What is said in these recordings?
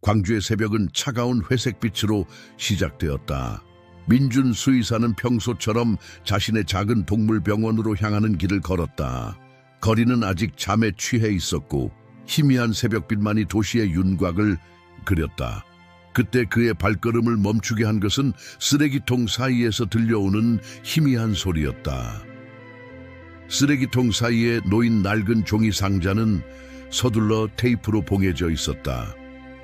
광주의 새벽은 차가운 회색빛으로 시작되었다. 민준 수의사는 평소처럼 자신의 작은 동물병원으로 향하는 길을 걸었다. 거리는 아직 잠에 취해 있었고 희미한 새벽빛만이 도시의 윤곽을 그렸다. 그때 그의 발걸음을 멈추게 한 것은 쓰레기통 사이에서 들려오는 희미한 소리였다. 쓰레기통 사이에 놓인 낡은 종이 상자는 서둘러 테이프로 봉해져 있었다.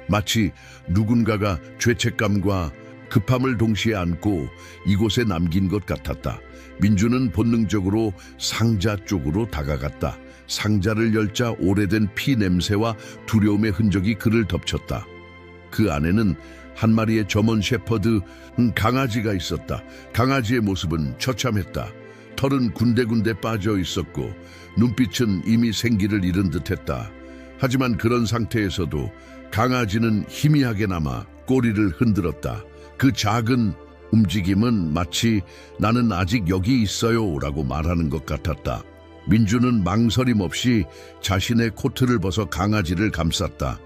마치 누군가가 죄책감과 급함을 동시에 안고 이곳에 남긴 것 같았다. 민주는 본능적으로 상자 쪽으로 다가갔다. 상자를 열자 오래된 피 냄새와 두려움의 흔적이 그를 덮쳤다. 그 안에는 한 마리의 저먼 셰퍼드 강아지가 있었다. 강아지의 모습은 처참했다. 털은 군데군데 빠져 있었고 눈빛은 이미 생기를 잃은 듯했다. 하지만 그런 상태에서도 강아지는 희미하게 남아 꼬리를 흔들었다. 그 작은 움직임은 마치 나는 아직 여기 있어요 라고 말하는 것 같았다. 민주는 망설임 없이 자신의 코트를 벗어 강아지를 감쌌다.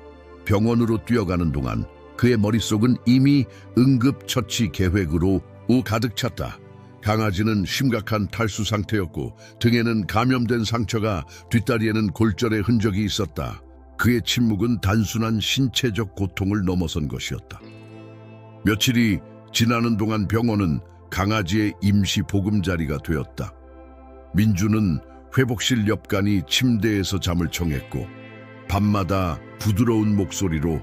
병원으로 뛰어가는 동안 그의 머릿속은 이미 응급처치 계획으로 가득 찼다. 강아지는 심각한 탈수 상태였고 등에는 감염된 상처가 뒷다리에는 골절의 흔적이 있었다. 그의 침묵은 단순한 신체적 고통을 넘어선 것이었다. 며칠이 지나는 동안 병원은 강아지의 임시 보금자리가 되었다. 민주는 회복실 옆간이 침대에서 잠을 청했고 밤마다 부드러운 목소리로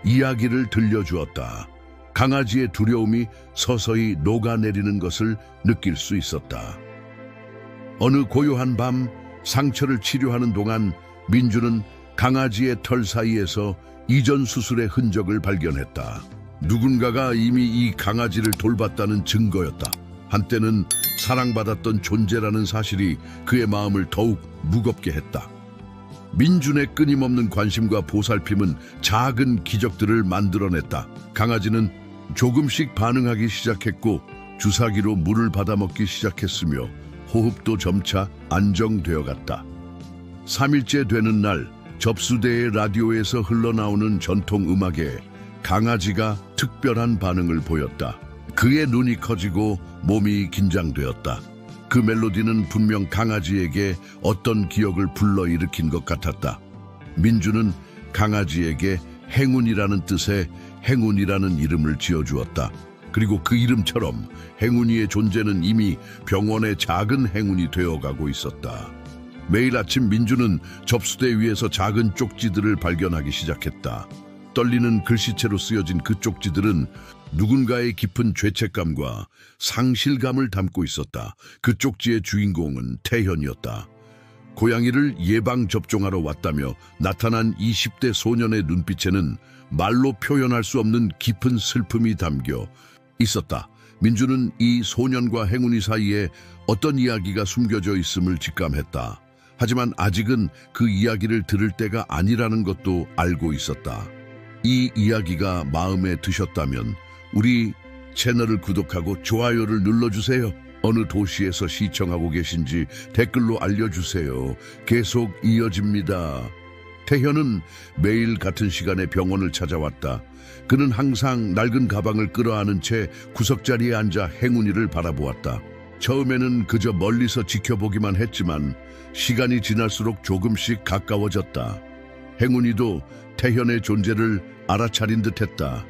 이야기를 들려주었다. 강아지의 두려움이 서서히 녹아내리는 것을 느낄 수 있었다. 어느 고요한 밤 상처를 치료하는 동안 민주는 강아지의 털 사이에서 이전 수술의 흔적을 발견했다. 누군가가 이미 이 강아지를 돌봤다는 증거였다. 한때는 사랑받았던 존재라는 사실이 그의 마음을 더욱 무겁게 했다. 민준의 끊임없는 관심과 보살핌은 작은 기적들을 만들어냈다. 강아지는 조금씩 반응하기 시작했고 주사기로 물을 받아먹기 시작했으며 호흡도 점차 안정되어 갔다. 3일째 되는 날 접수대의 라디오에서 흘러나오는 전통 음악에 강아지가 특별한 반응을 보였다. 그의 눈이 커지고 몸이 긴장되었다. 그 멜로디는 분명 강아지에게 어떤 기억을 불러일으킨 것 같았다. 민주는 강아지에게 행운이라는 뜻의 행운이라는 이름을 지어주었다. 그리고 그 이름처럼 행운이의 존재는 이미 병원의 작은 행운이 되어가고 있었다. 매일 아침 민주는 접수대 위에서 작은 쪽지들을 발견하기 시작했다. 떨리는 글씨체로 쓰여진 그 쪽지들은 누군가의 깊은 죄책감과 상실감을 담고 있었다. 그 쪽지의 주인공은 태현이었다. 고양이를 예방접종하러 왔다며 나타난 20대 소년의 눈빛에는 말로 표현할 수 없는 깊은 슬픔이 담겨 있었다. 민주는 이 소년과 행운이 사이에 어떤 이야기가 숨겨져 있음을 직감했다. 하지만 아직은 그 이야기를 들을 때가 아니라는 것도 알고 있었다. 이 이야기가 마음에 드셨다면 우리 채널을 구독하고 좋아요를 눌러주세요. 어느 도시에서 시청하고 계신지 댓글로 알려주세요. 계속 이어집니다. 태현은 매일 같은 시간에 병원을 찾아왔다. 그는 항상 낡은 가방을 끌어안은 채 구석자리에 앉아 행운이를 바라보았다. 처음에는 그저 멀리서 지켜보기만 했지만 시간이 지날수록 조금씩 가까워졌다. 행운이도 태현의 존재를 알아차린 듯했다.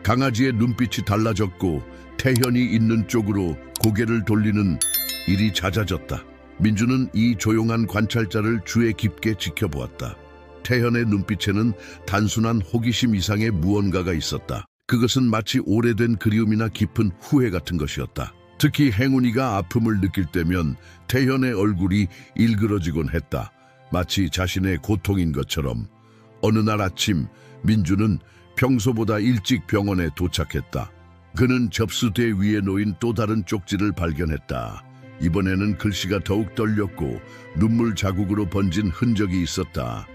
강아지의 눈빛이 달라졌고 태현이 있는 쪽으로 고개를 돌리는 일이 잦아졌다. 민주는 이 조용한 관찰자를 주의 깊게 지켜보았다. 태현의 눈빛에는 단순한 호기심 이상의 무언가가 있었다. 그것은 마치 오래된 그리움이나 깊은 후회 같은 것이었다. 특히 행운이가 아픔을 느낄 때면 태현의 얼굴이 일그러지곤 했다. 마치 자신의 고통인 것처럼. 어느 날 아침 민주는 평소보다 일찍 병원에 도착했다. 그는 접수대 위에 놓인 또 다른 쪽지를 발견했다. 이번에는 글씨가 더욱 떨렸고 눈물 자국으로 번진 흔적이 있었다.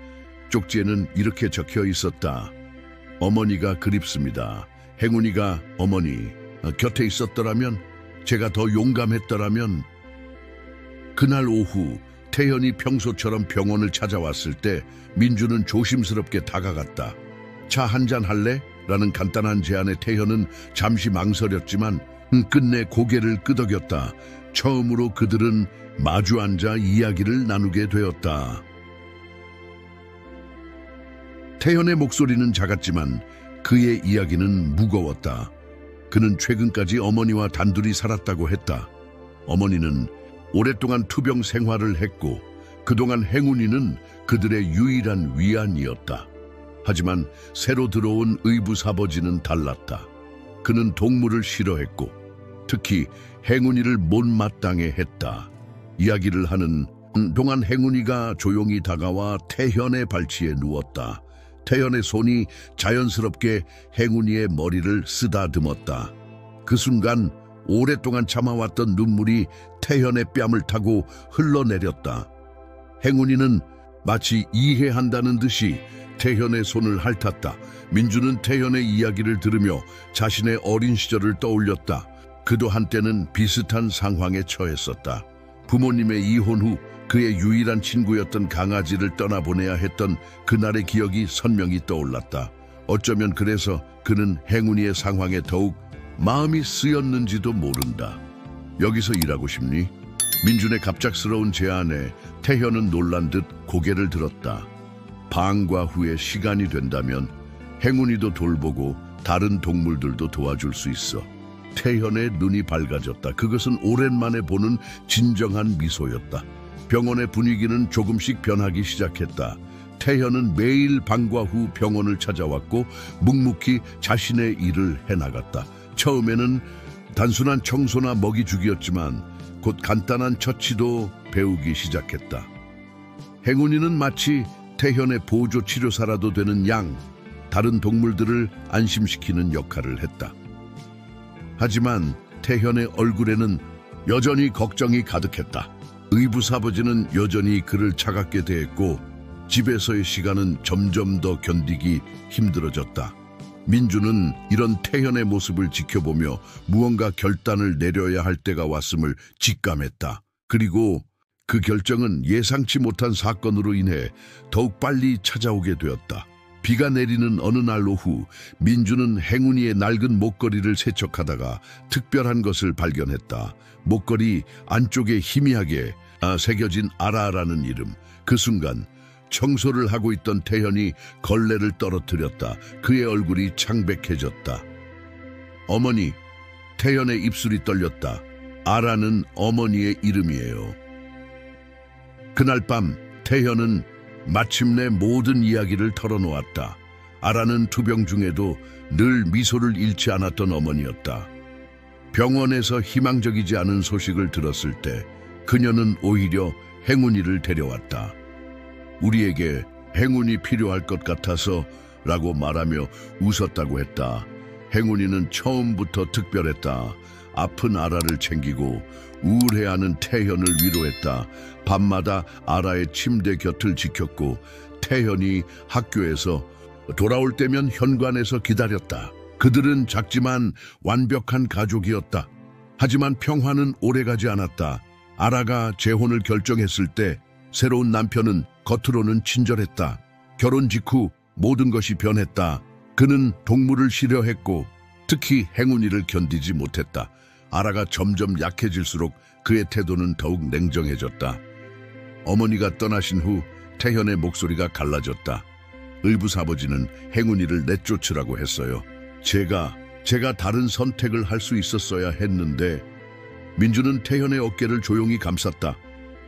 쪽지에는 이렇게 적혀 있었다. 어머니가 그립습니다. 행운이가 어머니 곁에 있었더라면, 제가 더 용감했더라면. 그날 오후 태현이 평소처럼 병원을 찾아왔을 때 민주는 조심스럽게 다가갔다. 차 한잔 할래? 라는 간단한 제안에 태현은 잠시 망설였지만 끝내 고개를 끄덕였다. 처음으로 그들은 마주 앉아 이야기를 나누게 되었다. 태현의 목소리는 작았지만 그의 이야기는 무거웠다. 그는 최근까지 어머니와 단둘이 살았다고 했다. 어머니는 오랫동안 투병 생활을 했고 그동안 행운이는 그들의 유일한 위안이었다. 하지만 새로 들어온 의붓아버지는 달랐다. 그는 동물을 싫어했고 특히 행운이를 못마땅해 했다. 이야기를 하는 동안 행운이가 조용히 다가와 태현의 발치에 누웠다. 태현의 손이 자연스럽게 행운이의 머리를 쓰다듬었다. 그 순간 오랫동안 참아왔던 눈물이 태현의 뺨을 타고 흘러내렸다. 행운이는 마치 이해한다는 듯이 태현의 손을 핥았다. 민주는 태현의 이야기를 들으며 자신의 어린 시절을 떠올렸다. 그도 한때는 비슷한 상황에 처했었다. 부모님의 이혼 후 그의 유일한 친구였던 강아지를 떠나보내야 했던 그날의 기억이 선명히 떠올랐다. 어쩌면 그래서 그는 행운이의 상황에 더욱 마음이 쓰였는지도 모른다. 여기서 일하고 싶니? 민준의 갑작스러운 제안에 태현은 놀란 듯 고개를 들었다. 방과 후에 시간이 된다면 행운이도 돌보고 다른 동물들도 도와줄 수 있어. 태현의 눈이 밝아졌다. 그것은 오랜만에 보는 진정한 미소였다. 병원의 분위기는 조금씩 변하기 시작했다. 태현은 매일 방과 후 병원을 찾아왔고 묵묵히 자신의 일을 해나갔다. 처음에는 단순한 청소나 먹이 주기였지만 곧 간단한 처치도 배우기 시작했다. 행운이는 마치 태현의 보조 치료사라도 되는 양, 다른 동물들을 안심시키는 역할을 했다. 하지만 태현의 얼굴에는 여전히 걱정이 가득했다. 의붓아버지는 여전히 그를 차갑게 대했고 집에서의 시간은 점점 더 견디기 힘들어졌다. 민주는 이런 태현의 모습을 지켜보며 무언가 결단을 내려야 할 때가 왔음을 직감했다. 그리고 그 결정은 예상치 못한 사건으로 인해 더욱 빨리 찾아오게 되었다. 비가 내리는 어느 날 오후, 민주는 행운이의 낡은 목걸이를 세척하다가 특별한 것을 발견했다. 목걸이 안쪽에 희미하게 새겨진 아라라는 이름. 그 순간 청소를 하고 있던 태현이 걸레를 떨어뜨렸다. 그의 얼굴이 창백해졌다. 어머니, 태현의 입술이 떨렸다. 아라는 어머니의 이름이에요. 그날 밤 태현은 마침내 모든 이야기를 털어놓았다. 아라는 투병 중에도 늘 미소를 잃지 않았던 어머니였다. 병원에서 희망적이지 않은 소식을 들었을 때 그녀는 오히려 행운이를 데려왔다. 우리에게 행운이 필요할 것 같아서 라고 말하며 웃었다고 했다. 행운이는 처음부터 특별했다. 아픈 아라를 챙기고 우울해하는 태현을 위로했다. 밤마다 아라의 침대 곁을 지켰고 태현이 학교에서 돌아올 때면 현관에서 기다렸다. 그들은 작지만 완벽한 가족이었다. 하지만 평화는 오래가지 않았다. 아라가 재혼을 결정했을 때 새로운 남편은 겉으로는 친절했다. 결혼 직후 모든 것이 변했다. 그는 동물을 싫어했고 특히 행운이를 견디지 못했다. 아라가 점점 약해질수록 그의 태도는 더욱 냉정해졌다. 어머니가 떠나신 후 태현의 목소리가 갈라졌다. 의붓아버지는 행운이를 내쫓으라고 했어요. 제가 다른 선택을 할 수 있었어야 했는데. 민주는 태현의 어깨를 조용히 감쌌다.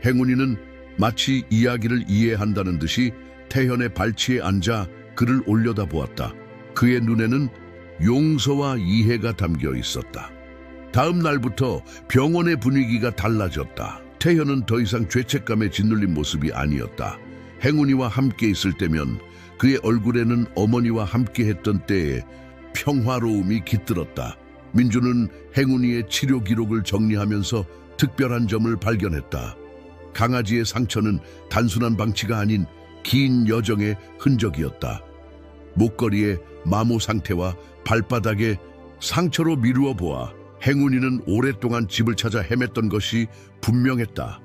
행운이는 마치 이야기를 이해한다는 듯이 태현의 발치에 앉아 그를 올려다보았다. 그의 눈에는 용서와 이해가 담겨 있었다. 다음 날부터 병원의 분위기가 달라졌다. 태현은 더 이상 죄책감에 짓눌린 모습이 아니었다. 행운이와 함께 있을 때면 그의 얼굴에는 어머니와 함께 했던 때의 평화로움이 깃들었다. 민주는 행운이의 치료 기록을 정리하면서 특별한 점을 발견했다. 강아지의 상처는 단순한 방치가 아닌 긴 여정의 흔적이었다. 목걸이의 마모 상태와 발바닥의 상처로 미루어 보아 행운이는 오랫동안 집을 찾아 헤맸던 것이 분명했다.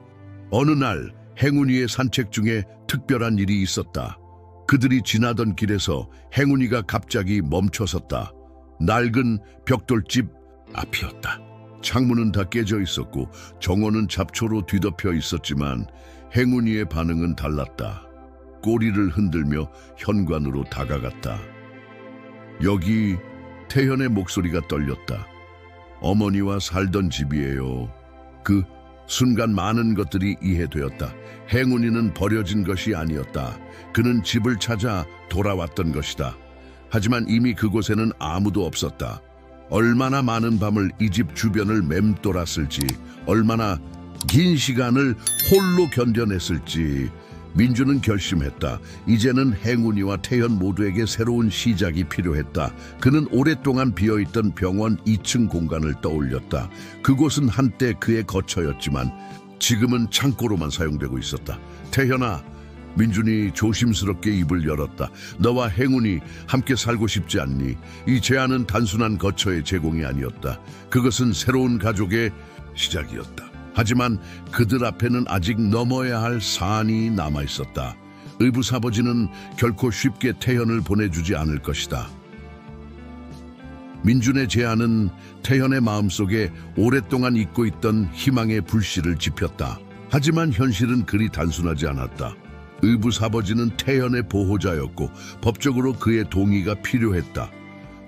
어느 날 행운이의 산책 중에 특별한 일이 있었다. 그들이 지나던 길에서 행운이가 갑자기 멈춰섰다. 낡은 벽돌집 앞이었다. 창문은 다 깨져 있었고 정원은 잡초로 뒤덮여 있었지만 행운이의 반응은 달랐다. 꼬리를 흔들며 현관으로 다가갔다. 여기. 태현의 목소리가 떨렸다. 어머니와 살던 집이에요. 그 순간 많은 것들이 이해되었다. 행운이는 버려진 것이 아니었다. 그는 집을 찾아 돌아왔던 것이다. 하지만 이미 그곳에는 아무도 없었다. 얼마나 많은 밤을 이 집 주변을 맴돌았을지, 얼마나 긴 시간을 홀로 견뎌냈을지. 민주는 결심했다. 이제는 행운이와 태현 모두에게 새로운 시작이 필요했다. 그는 오랫동안 비어있던 병원 2층 공간을 떠올렸다. 그곳은 한때 그의 거처였지만 지금은 창고로만 사용되고 있었다. 태현아, 민준이 조심스럽게 입을 열었다. 너와 행운이 함께 살고 싶지 않니? 이 제안은 단순한 거처의 제공이 아니었다. 그것은 새로운 가족의 시작이었다. 하지만 그들 앞에는 아직 넘어야 할 산이 남아있었다. 의붓아버지는 결코 쉽게 태현을 보내주지 않을 것이다. 민준의 제안은 태현의 마음속에 오랫동안 잊고 있던 희망의 불씨를 지폈다. 하지만 현실은 그리 단순하지 않았다. 의붓아버지는 태현의 보호자였고 법적으로 그의 동의가 필요했다.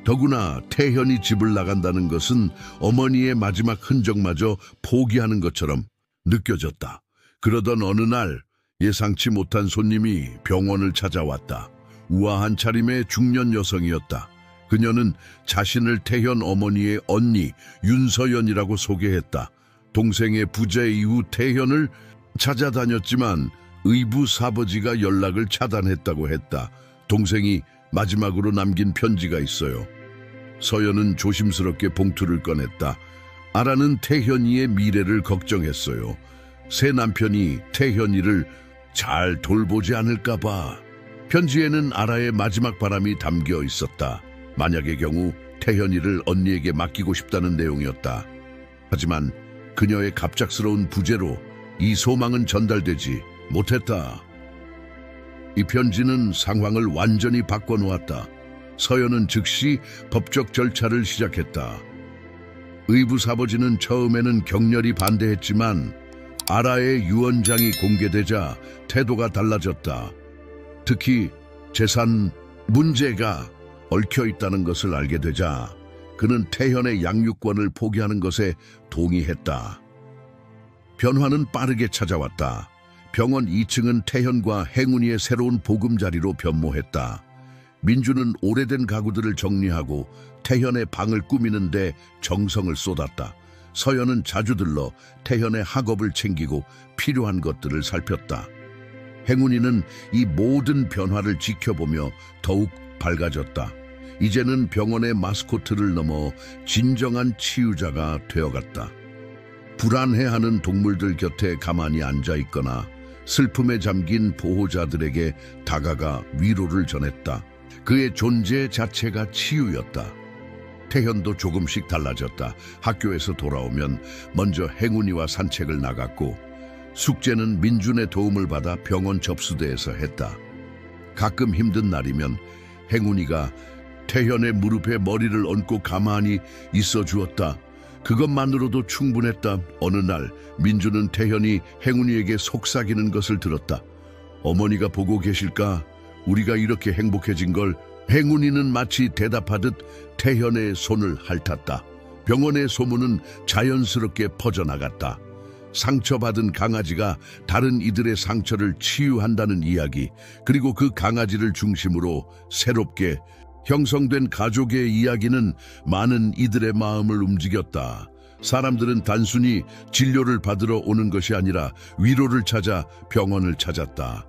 더구나 태현이 집을 나간다는 것은 어머니의 마지막 흔적마저 포기하는 것처럼 느껴졌다. 그러던 어느 날 예상치 못한 손님이 병원을 찾아왔다. 우아한 차림의 중년 여성이었다. 그녀는 자신을 태현 어머니의 언니 윤서연이라고 소개했다. 동생의 부재 이후 태현을 찾아다녔지만 의붓아버지가 연락을 차단했다고 했다. 동생이 마지막으로 남긴 편지가 있어요. 서연은 조심스럽게 봉투를 꺼냈다. 아라는 태현이의 미래를 걱정했어요. 새 남편이 태현이를 잘 돌보지 않을까봐. 편지에는 아라의 마지막 바람이 담겨 있었다. 만약의 경우 태현이를 언니에게 맡기고 싶다는 내용이었다. 하지만 그녀의 갑작스러운 부재로 이 소망은 전달되지 못했다. 이 편지는 상황을 완전히 바꿔놓았다. 서연은 즉시 법적 절차를 시작했다. 의붓아버지는 처음에는 격렬히 반대했지만 아라의 유언장이 공개되자 태도가 달라졌다. 특히 재산 문제가 얽혀있다는 것을 알게 되자 그는 태현의 양육권을 포기하는 것에 동의했다. 변화는 빠르게 찾아왔다. 병원 2층은 태현과 행운이의 새로운 보금자리로 변모했다. 민주는 오래된 가구들을 정리하고 태현의 방을 꾸미는 데 정성을 쏟았다. 서연은 자주 들러 태현의 학업을 챙기고 필요한 것들을 살폈다. 행운이는 이 모든 변화를 지켜보며 더욱 밝아졌다. 이제는 병원의 마스코트를 넘어 진정한 치유자가 되어갔다. 불안해하는 동물들 곁에 가만히 앉아있거나 슬픔에 잠긴 보호자들에게 다가가 위로를 전했다. 그의 존재 자체가 치유였다. 태현도 조금씩 달라졌다. 학교에서 돌아오면 먼저 행운이와 산책을 나갔고 숙제는 민준의 도움을 받아 병원 접수대에서 했다. 가끔 힘든 날이면 행운이가 태현의 무릎에 머리를 얹고 가만히 있어 주었다. 그것만으로도 충분했다. 어느 날 민주는 태현이 행운이에게 속삭이는 것을 들었다. 어머니가 보고 계실까? 우리가 이렇게 행복해진 걸. 행운이는 마치 대답하듯 태현의 손을 핥았다. 병원의 소문은 자연스럽게 퍼져나갔다. 상처받은 강아지가 다른 이들의 상처를 치유한다는 이야기, 그리고 그 강아지를 중심으로 새롭게 형성된 가족의 이야기는 많은 이들의 마음을 움직였다. 사람들은 단순히 진료를 받으러 오는 것이 아니라 위로를 찾아 병원을 찾았다.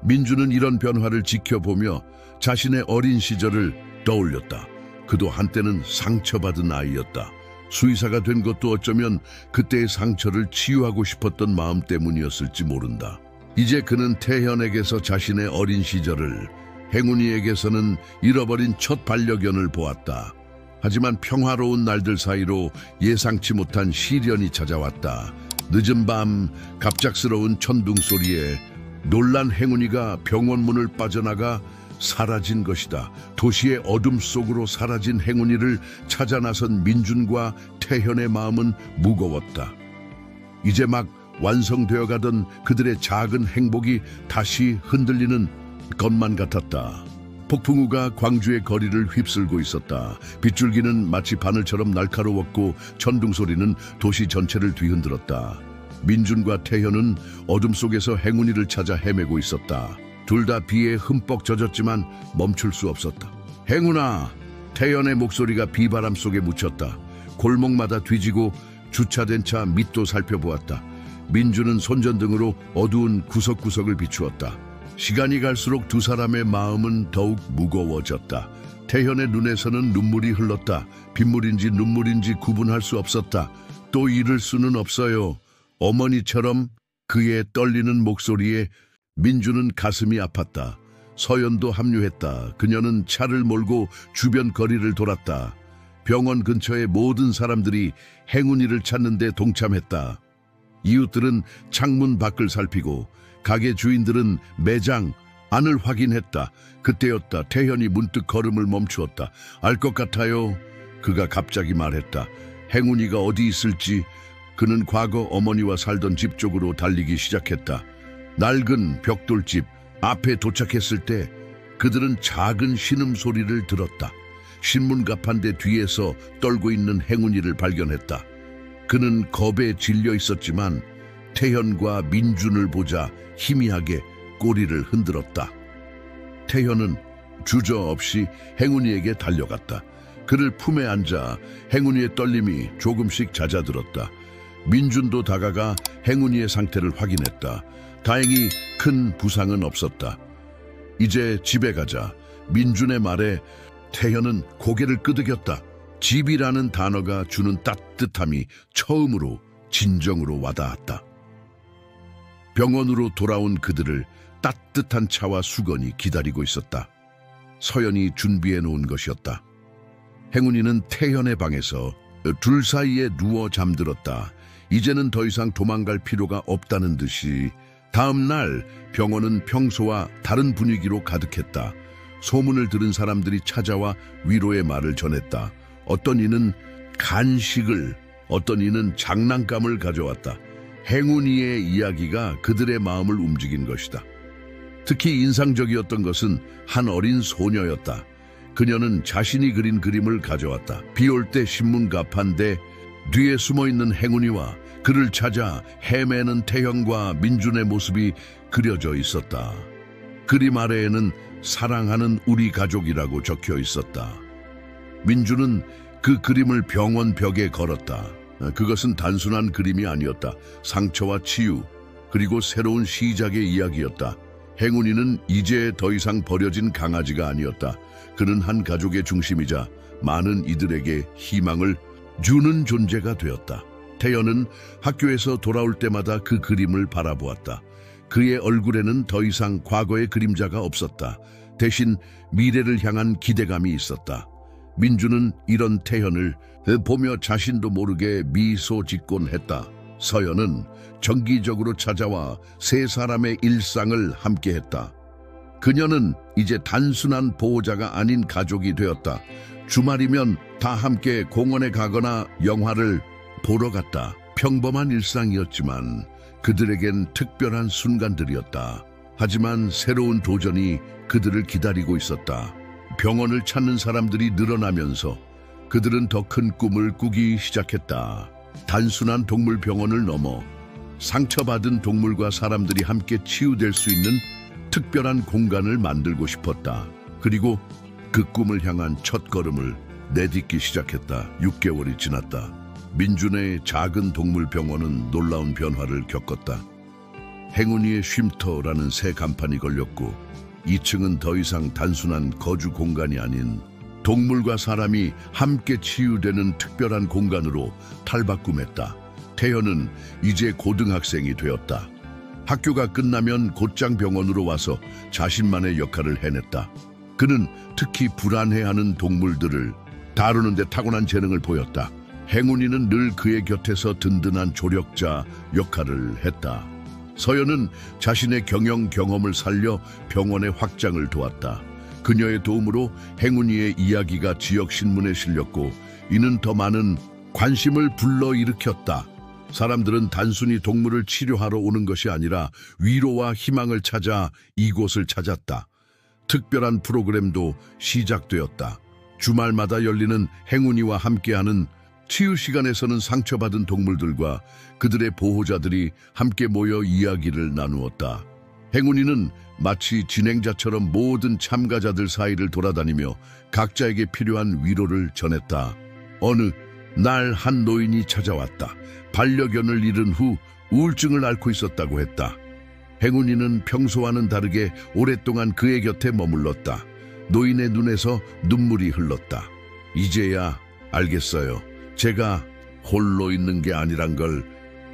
민주는 이런 변화를 지켜보며 자신의 어린 시절을 떠올렸다. 그도 한때는 상처받은 아이였다. 수의사가 된 것도 어쩌면 그때의 상처를 치유하고 싶었던 마음 때문이었을지 모른다. 이제 그는 태현에게서 자신의 어린 시절을, 행운이에게서는 잃어버린 첫 반려견을 보았다. 하지만 평화로운 날들 사이로 예상치 못한 시련이 찾아왔다. 늦은 밤 갑작스러운 천둥 소리에 놀란 행운이가 병원 문을 빠져나가 사라진 것이다. 도시의 어둠 속으로 사라진 행운이를 찾아 나선 민준과 태현의 마음은 무거웠다. 이제 막 완성되어 가던 그들의 작은 행복이 다시 흔들리는 것만 같았다. 폭풍우가 광주의 거리를 휩쓸고 있었다. 빗줄기는 마치 바늘처럼 날카로웠고 천둥 소리는 도시 전체를 뒤흔들었다. 민준과 태현은 어둠 속에서 행운이를 찾아 헤매고 있었다. 둘 다 비에 흠뻑 젖었지만 멈출 수 없었다. 행운아! 태현의 목소리가 비바람 속에 묻혔다. 골목마다 뒤지고 주차된 차 밑도 살펴보았다. 민준은 손전등으로 어두운 구석구석을 비추었다. 시간이 갈수록 두 사람의 마음은 더욱 무거워졌다. 태현의 눈에서는 눈물이 흘렀다. 빗물인지 눈물인지 구분할 수 없었다. 또 잃을 수는 없어요. 어머니처럼 그의 떨리는 목소리에 민준은 가슴이 아팠다. 서연도 합류했다. 그녀는 차를 몰고 주변 거리를 돌았다. 병원 근처의 모든 사람들이 행운이를 찾는 데 동참했다. 이웃들은 창문 밖을 살피고 가게 주인들은 매장 안을 확인했다. 그때였다. 태현이 문득 걸음을 멈추었다. 알 것 같아요. 그가 갑자기 말했다. 행운이가 어디 있을지. 그는 과거 어머니와 살던 집 쪽으로 달리기 시작했다. 낡은 벽돌집 앞에 도착했을 때 그들은 작은 신음소리를 들었다. 신문갑 한 대 뒤에서 떨고 있는 행운이를 발견했다. 그는 겁에 질려 있었지만 태현과 민준을 보자 희미하게 꼬리를 흔들었다. 태현은 주저없이 행운이에게 달려갔다. 그를 품에 앉아 행운이의 떨림이 조금씩 잦아들었다. 민준도 다가가 행운이의 상태를 확인했다. 다행히 큰 부상은 없었다. 이제 집에 가자. 민준의 말에 태현은 고개를 끄덕였다. 집이라는 단어가 주는 따뜻함이 처음으로 진정으로 와닿았다. 병원으로 돌아온 그들을 따뜻한 차와 수건이 기다리고 있었다. 서연이 준비해 놓은 것이었다. 행운이는 태현의 방에서 둘 사이에 누워 잠들었다. 이제는 더 이상 도망갈 필요가 없다는 듯이 다음 날 병원은 평소와 다른 분위기로 가득했다. 소문을 들은 사람들이 찾아와 위로의 말을 전했다. 어떤 이는 간식을, 어떤 이는 장난감을 가져왔다. 행운이의 이야기가 그들의 마음을 움직인 것이다. 특히 인상적이었던 것은 한 어린 소녀였다. 그녀는 자신이 그린 그림을 가져왔다. 비 올 때 신문갑 한 대 뒤에 숨어있는 행운이와 그를 찾아 헤매는 태현과 민준의 모습이 그려져 있었다. 그림 아래에는 사랑하는 우리 가족이라고 적혀 있었다. 민준은 그 그림을 병원 벽에 걸었다. 그것은 단순한 그림이 아니었다. 상처와 치유, 그리고 새로운 시작의 이야기였다. 행운이는 이제 더 이상 버려진 강아지가 아니었다. 그는 한 가족의 중심이자 많은 이들에게 희망을 주는 존재가 되었다. 태연은 학교에서 돌아올 때마다 그 그림을 바라보았다. 그의 얼굴에는 더 이상 과거의 그림자가 없었다. 대신 미래를 향한 기대감이 있었다. 민주는 이런 태연을 보며 자신도 모르게 미소 짓곤 했다. 서연은 정기적으로 찾아와 세 사람의 일상을 함께했다. 그녀는 이제 단순한 보호자가 아닌 가족이 되었다. 주말이면 다 함께 공원에 가거나 영화를 보러 갔다. 평범한 일상이었지만 그들에겐 특별한 순간들이었다. 하지만 새로운 도전이 그들을 기다리고 있었다. 병원을 찾는 사람들이 늘어나면서 그들은 더 큰 꿈을 꾸기 시작했다. 단순한 동물병원을 넘어 상처받은 동물과 사람들이 함께 치유될 수 있는 특별한 공간을 만들고 싶었다. 그리고 그 꿈을 향한 첫걸음을 내딛기 시작했다. 6개월이 지났다. 민준의 작은 동물병원은 놀라운 변화를 겪었다. 행운이의 쉼터라는 새 간판이 걸렸고 2층은 더 이상 단순한 거주 공간이 아닌 동물과 사람이 함께 치유되는 특별한 공간으로 탈바꿈했다. 태연은 이제 고등학생이 되었다. 학교가 끝나면 곧장 병원으로 와서 자신만의 역할을 해냈다. 그는 특히 불안해하는 동물들을 다루는 데 타고난 재능을 보였다. 행운이는 늘 그의 곁에서 든든한 조력자 역할을 했다. 서연은 자신의 경영 경험을 살려 병원의 확장을 도왔다. 그녀의 도움으로 행운이의 이야기가 지역 신문에 실렸고 이는 더 많은 관심을 불러일으켰다. 사람들은 단순히 동물을 치료하러 오는 것이 아니라 위로와 희망을 찾아 이곳을 찾았다. 특별한 프로그램도 시작되었다. 주말마다 열리는 행운이와 함께하는 치유 시간에서는 상처받은 동물들과 그들의 보호자들이 함께 모여 이야기를 나누었다. 행운이는 마치 진행자처럼 모든 참가자들 사이를 돌아다니며 각자에게 필요한 위로를 전했다. 어느 날 한 노인이 찾아왔다. 반려견을 잃은 후 우울증을 앓고 있었다고 했다. 행운이는 평소와는 다르게 오랫동안 그의 곁에 머물렀다. 노인의 눈에서 눈물이 흘렀다. 이제야 알겠어요. 제가 홀로 있는 게 아니란 걸.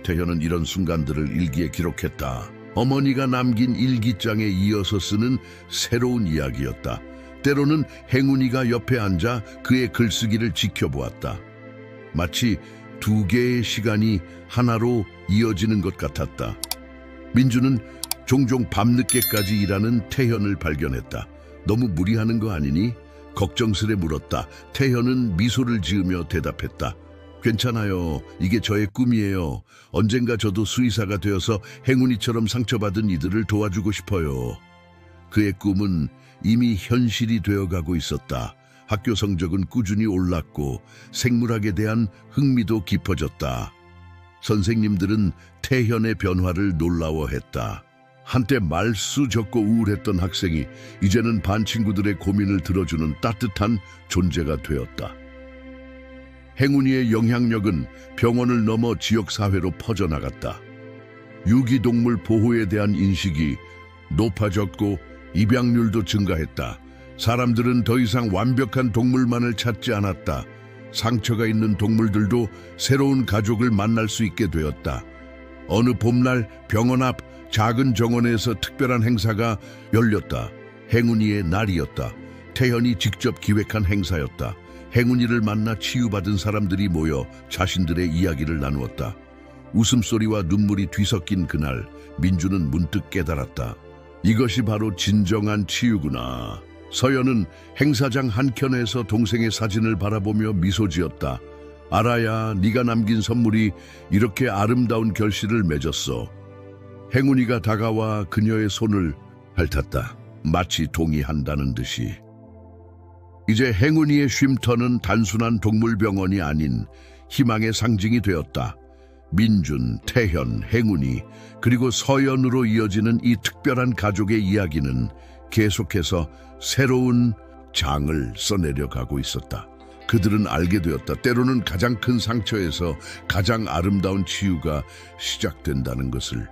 태현은 이런 순간들을 일기에 기록했다. 어머니가 남긴 일기장에 이어서 쓰는 새로운 이야기였다. 때로는 행운이가 옆에 앉아 그의 글쓰기를 지켜보았다. 마치 두 개의 시간이 하나로 이어지는 것 같았다. 민주는 종종 밤늦게까지 일하는 태현을 발견했다. 너무 무리하는 거 아니니? 걱정스레 물었다. 태현은 미소를 지으며 대답했다. 괜찮아요. 이게 저의 꿈이에요. 언젠가 저도 수의사가 되어서 행운이처럼 상처받은 이들을 도와주고 싶어요. 그의 꿈은 이미 현실이 되어가고 있었다. 학교 성적은 꾸준히 올랐고 생물학에 대한 흥미도 깊어졌다. 선생님들은 태현의 변화를 놀라워했다. 한때 말수 적고 우울했던 학생이 이제는 반 친구들의 고민을 들어주는 따뜻한 존재가 되었다. 행운이의 영향력은 병원을 넘어 지역사회로 퍼져나갔다. 유기동물 보호에 대한 인식이 높아졌고 입양률도 증가했다. 사람들은 더 이상 완벽한 동물만을 찾지 않았다. 상처가 있는 동물들도 새로운 가족을 만날 수 있게 되었다. 어느 봄날 병원 앞 작은 정원에서 특별한 행사가 열렸다. 행운이의 날이었다. 태현이 직접 기획한 행사였다. 행운이를 만나 치유받은 사람들이 모여 자신들의 이야기를 나누었다. 웃음소리와 눈물이 뒤섞인 그날, 민주는 문득 깨달았다. 이것이 바로 진정한 치유구나. 서연은 행사장 한켠에서 동생의 사진을 바라보며 미소 지었다. 알아야 네가 남긴 선물이 이렇게 아름다운 결실을 맺었어. 행운이가 다가와 그녀의 손을 핥았다. 마치 동의한다는 듯이. 이제 행운이의 쉼터는 단순한 동물병원이 아닌 희망의 상징이 되었다. 민준, 태현, 행운이 그리고 서연으로 이어지는 이 특별한 가족의 이야기는 계속해서 새로운 장을 써내려가고 있었다. 그들은 알게 되었다. 때로는 가장 큰 상처에서 가장 아름다운 치유가 시작된다는 것을.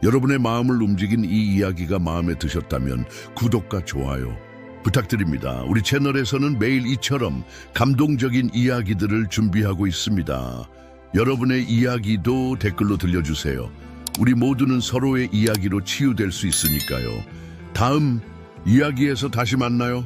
여러분의 마음을 움직인 이 이야기가 마음에 드셨다면 구독과 좋아요 부탁드립니다. 우리 채널에서는 매일 이처럼 감동적인 이야기들을 준비하고 있습니다. 여러분의 이야기도 댓글로 들려주세요. 우리 모두는 서로의 이야기로 치유될 수 있으니까요. 다음 이야기에서 다시 만나요.